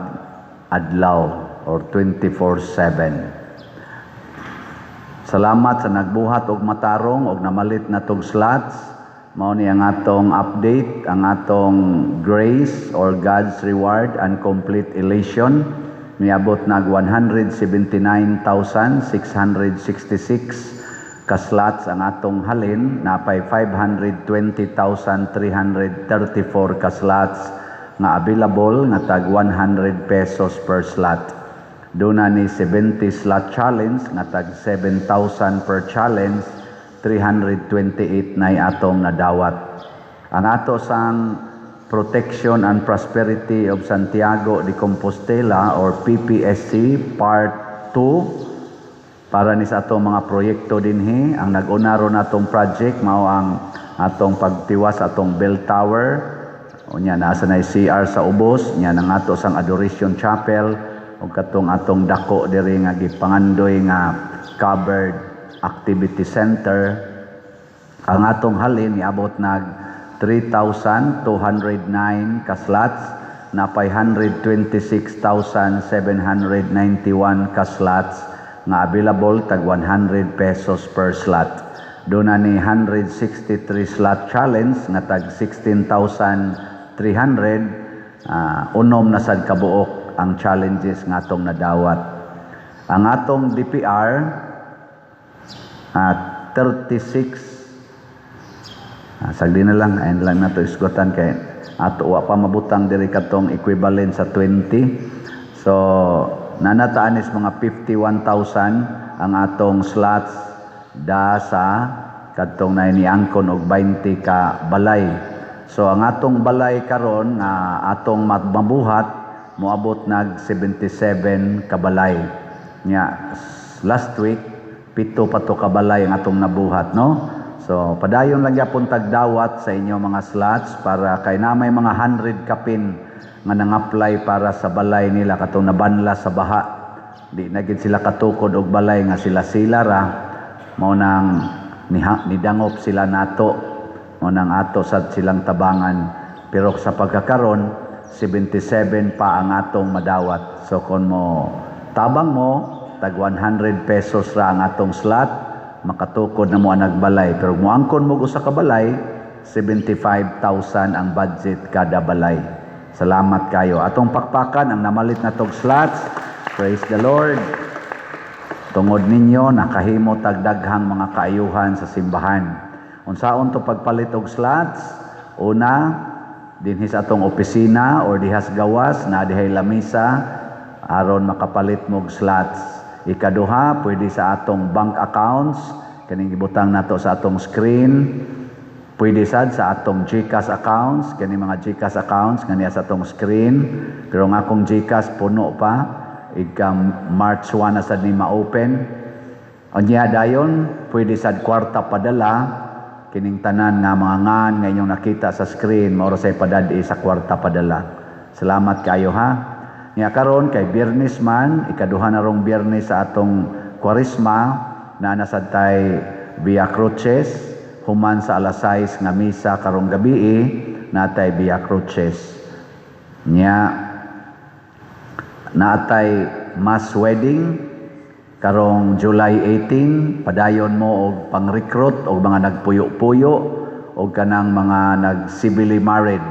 adlaw or 24/7. Salamat sa nagbuhat og matarong og namalit na tong slots. Mao ni ang atong update, ang atong grace or God's reward and complete elation. Miabot nag 179,666 ka slots ang atong halin, napay 520,334 ka slots nga available nga tag 100 pesos per slot. Doon na ni 70 slot challenge nga tag 7,000 per challenge, 328 na atong nadawat. Ang ato sang Protection and Prosperity of Santiago de Compostela or PPSC Part 2 para ni sa atong mga proyekto dinhi. Ang nag-unaro natong project mao ang atong pagtiwas atong bell tower. Unya nasa na CR sa ubos, nya nang ato sang Adoration Chapel ug katong atong dako diri nga gipangandoy nga covered activity center. Ang atong halin niabot nag 3,209 ka slots, na 526,791 ka slots nga available tag 100 pesos per slot. Doon na ni 163 slot challenge nga tag 16,300. Unom na sad kabuok ang challenges nga atong nadawat. Ang atong DPR 36 sagdi na lang, ayun lang na to isgotan kay ato wa pa mabutang diri katong equivalent sa 20. So nanataan is mga 51,000 ang atong slots da sa katong na iniangkon og 20 ka balay. So ang atong balay karon nga atong mabuhat moabot nag 77 ka balay. Nya last week pito pa to ka balay ang atong nabuhat, no? So, padayon lang yapon tagdawat sa inyo mga slots para kay na may mga 100 kapin nga nang-apply para sa balay nila katong nabanla sa baha. Di na gid sila katukod og balay nga sila ra mao nang nidangop sila nato. Mao nang ato sad silang tabangan. Pero sa pagkakaron 77 pa ang atong madawat. So kon mo tabang mo tag 100 pesos ra ang atong slot, makatukod na mo ang nagbalay. Pero muangkon mo usa ka balay, 75,000 ang budget kada balay. Salamat kayo. Atong pakpakan ang namalit na tog slots. Praise the Lord. Tungod ninyo nakahimo tagdaghang mga kaayuhan sa simbahan. Unsaon to pagpalit og slots? Una, dinhi sa atong opisina or dihas gawas na dihay lamisa aron makapalit mo og slots. Ikaduha, pwede sa atong bank accounts, kaning ibutang nato sa atong screen. Pwede sad sa atong GCash accounts, kaning mga GCash accounts kaniya sa atong screen. Pero nga akong GCash puno pa, ikam March 1 na sad ni ma-open. Unya dayon, pwede sad kwarta padala, kining tanan nga mga ngan nga inyong nakita sa screen, maoro say padadi sa kwarta padala. Salamat kayo ha. Nya karon kay Biyernes man, ikaduha na rong Biyernes sa atong Kwaresma, na nasad tay Via Cruces, human sa alas 6 nga misa karong gabi, natay Via Cruces. Nya natay mass wedding karong July 18, padayon mo og pang-recruit og mga nagpuyo-puyo og kanang mga nag-civilly married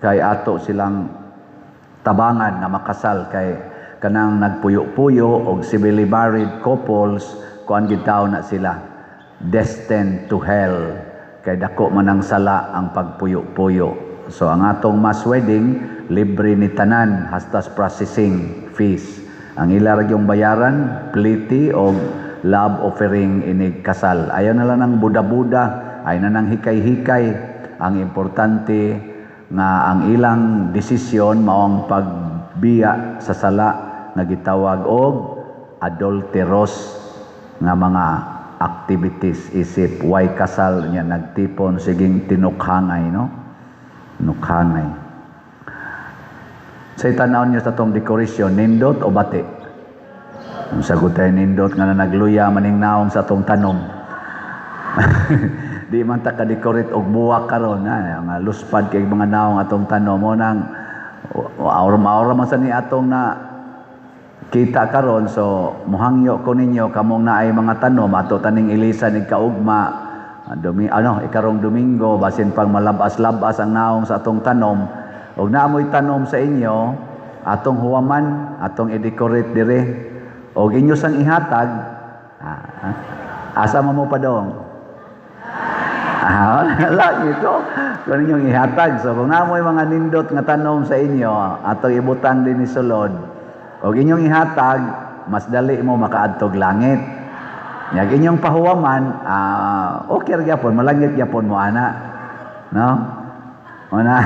kay ato silang tabangan na makasal kay kanang nagpuyo-puyo og civilly married couples kuan gid taw na sila destined to hell kay dako man ang sala ang pagpuyo-puyo. So ang atong mass wedding libre ni tanan hastas processing fees. Ang ila ra yung bayaran pliti o love offering inig kasal. Ayaw na lang ng buda-buda, ayaw na ng hikay-hikay. Ang importante nga ang ilang desisyon maong pagbiya sa sala nga gitawag og adulterous nga mga activities isip why kasal niya nagtipon siging tinukhangay no nukhangay sa tanaw niyo sa tong dekorasyon nindot o bati ang sagot ay nindot nga na nagluya maning naong sa tong tanom di man ta ka-decorate og buwak karon nga luspad kay mga naong atong tanom mo nang aura man sa ni atong na kita karon so muhangyo ko ninyo kamong naay mga tanom ato taning ilisan ig kaugma ikarong Domingo basin pang malabas-labas ang naong sa atong tanom ug naamoy tanom sa inyo atong huwaman atong i-decorate dire ug inyo sang ihatag asa mo padong wala ito kung inyong ihatag so kung naamoy mga nindot nga tanom sa inyo atong ibutang din ni sulod og inyong ihatag, mas dali mo makaadtog langit. Yag inyong pahuwaman, okay ra gyapon, malangit gyapon mo ana. No? Una,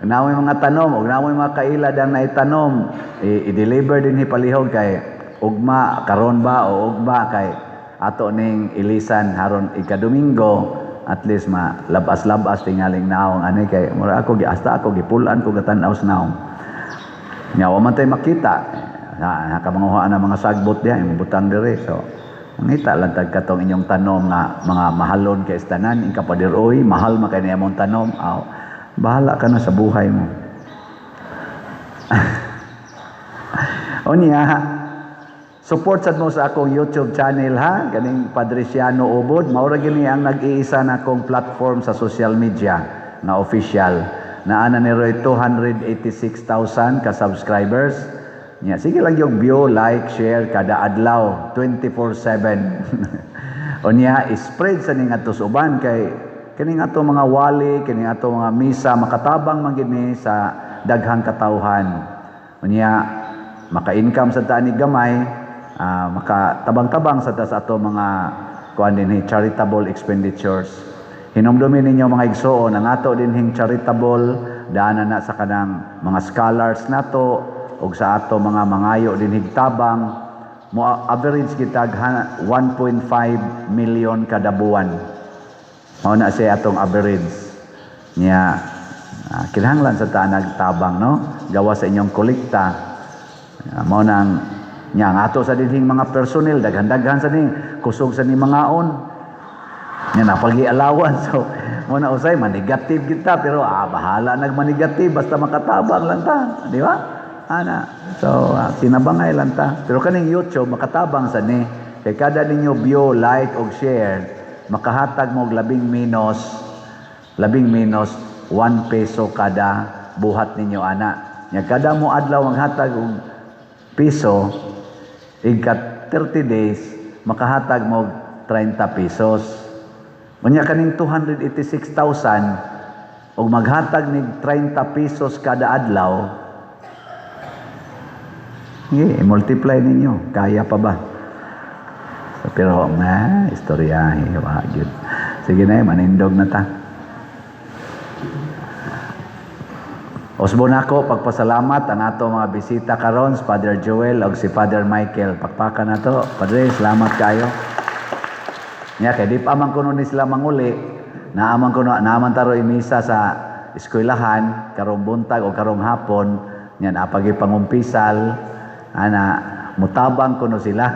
namoy mga tanom, og namoy mga kailad ang naitanom, i-deliver din hipalihog kay ugma karon ba o ugma kay ato ning ilisan haron ika-Domingo at least labas-labas tingaling naong ani kay mura ako hasta ako gipulan ko gatan-aw sa naong. Nya wa man tay makita. Nakamanguhaan na mga sagbot diya, yung butang dire. So, mangita lang katong inyong tanom nga mga mahalon kay istanan, ing kapadiroy, mahal makay niya mong tanom. Bahala ka na sa buhay mo. O niya, support sad mo sa akong YouTube channel ha, ganing Padresiano Ubod. Maura gini ang nag-iisa na akong platform sa social media na official. Naana ni Roy 286,000 ka subscribers. Nya sige lang yung view, like, share kada adlaw 24/7. O niya spread sa ning atos uban kay kining ato mga wali, kining ato mga misa makatabang man gid ni sa daghang katawhan. O niya maka-income sa taan ni gamay, makatabang-tabang sa ato mga kuan dinhi charitable expenditures. Hinumdumin ninyo mga igsoon ang ato dinhing charitable daanan na sa kanang mga scholars nato ug sa ato mga mangayo dinhig tabang mo average kitag 1.5 million kada buwan. Mao na siya atong average niya kinahanglan sa tanag tabang no gawa sa inyong kolekta. Mao nang nya ato sa dinhing mga personnel daghan-daghan sa ni kusog sa ni mangaon. Yan napagi alawan so muna usay manigative kita pero bahala nagmanigative basta makatabang lang ta di ba ana so tinabangay lang ta pero kaning YouTube makatabang sa ni kay kada ninyo view like og share makahatag mo og labing minus 1 peso kada buhat ninyo ana nya kada mo adlaw maghatag og piso igka 30 days makahatag mo og 30 pesos. Unya kaning 286,000 og maghatag nig 30 pesos kada adlaw. Multiply ninyo, kaya pa ba? So, pero istoryahe wa gyud. Sige na manindog na ta. Osbo nako pagpasalamat ang ato mga bisita karon si Father Joel ug si Father Michael. Pakpakan nato. Padre, salamat kayo. Nya kay di pa man kuno ni sila manguli, naaman taro imisa sa eskwelahan karong buntag o karong hapon, nya napagi pangumpisal, ana mutabang kuno sila.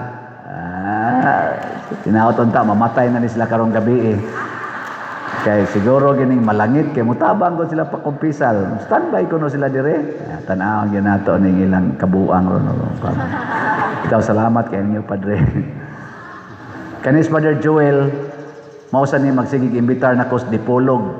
Tinaoton ta mamatay na ni sila karong gabi Kay siguro gining malangit kay mutabang ko sila pakumpisal. Standby kuno sila dire. Tan-aw gyud nato ning ilang kabuang ron. Ikaw salamat kay inyo Padre. Kanis Father Joel, mausa ni magsigig imbitar na kos dipolog.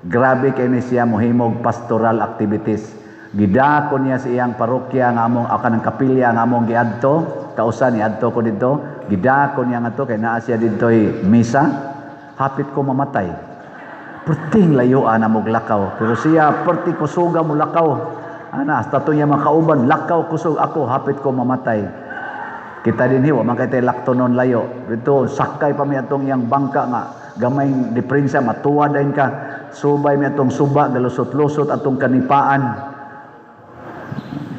Grabe kay ni siya mohimog pastoral activities. Gidakon niya sa iyang parokya nga among kanang kapilya nga among giadto, kausa ni adto ko didto. Gidakon niya nga to kay naa siya didtoy misa. Hapit ko mamatay. perting layuan na lakaw. Pero siya, perti kusuga mo lakaw. Ana, hasta to niya makauban, lakaw kusog ako, hapit ko mamatay. Kita din hiwa, makita lakto nun layo. Ito, sakay pa mi atong yang bangka nga, gamay diferensya, matuwa din ka. Subay mi atong suba, galusot-lusot atong kanipaan.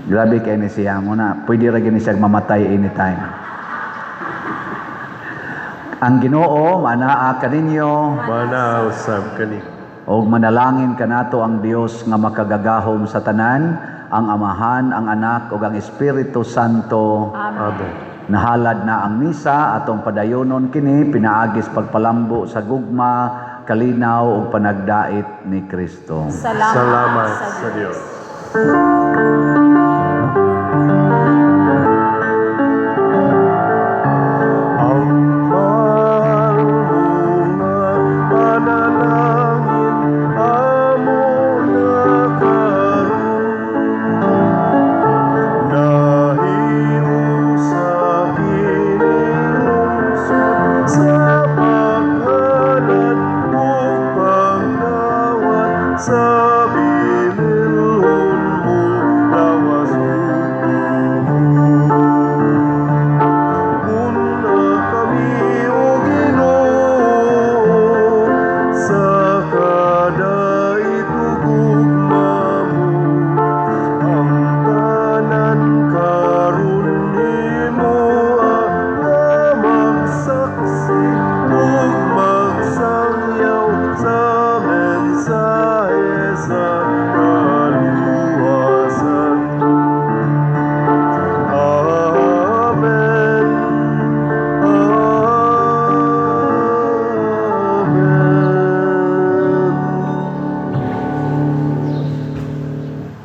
Grabe kay ni siya mo na, pwede ra gini siya mamatay anytime. Ang Ginoo manaa kaninyo Mana usab kani. og manalangin kanato ang Dios nga makagagahom sa tanan, ang Amahan, ang Anak ug ang Espiritu Santo. Amen. Nahalad na ang misa atong padayonon kini pinaagis pagpalambo sa gugma, kalinaw ug panagdait ni Kristo. Salamat sa Dios.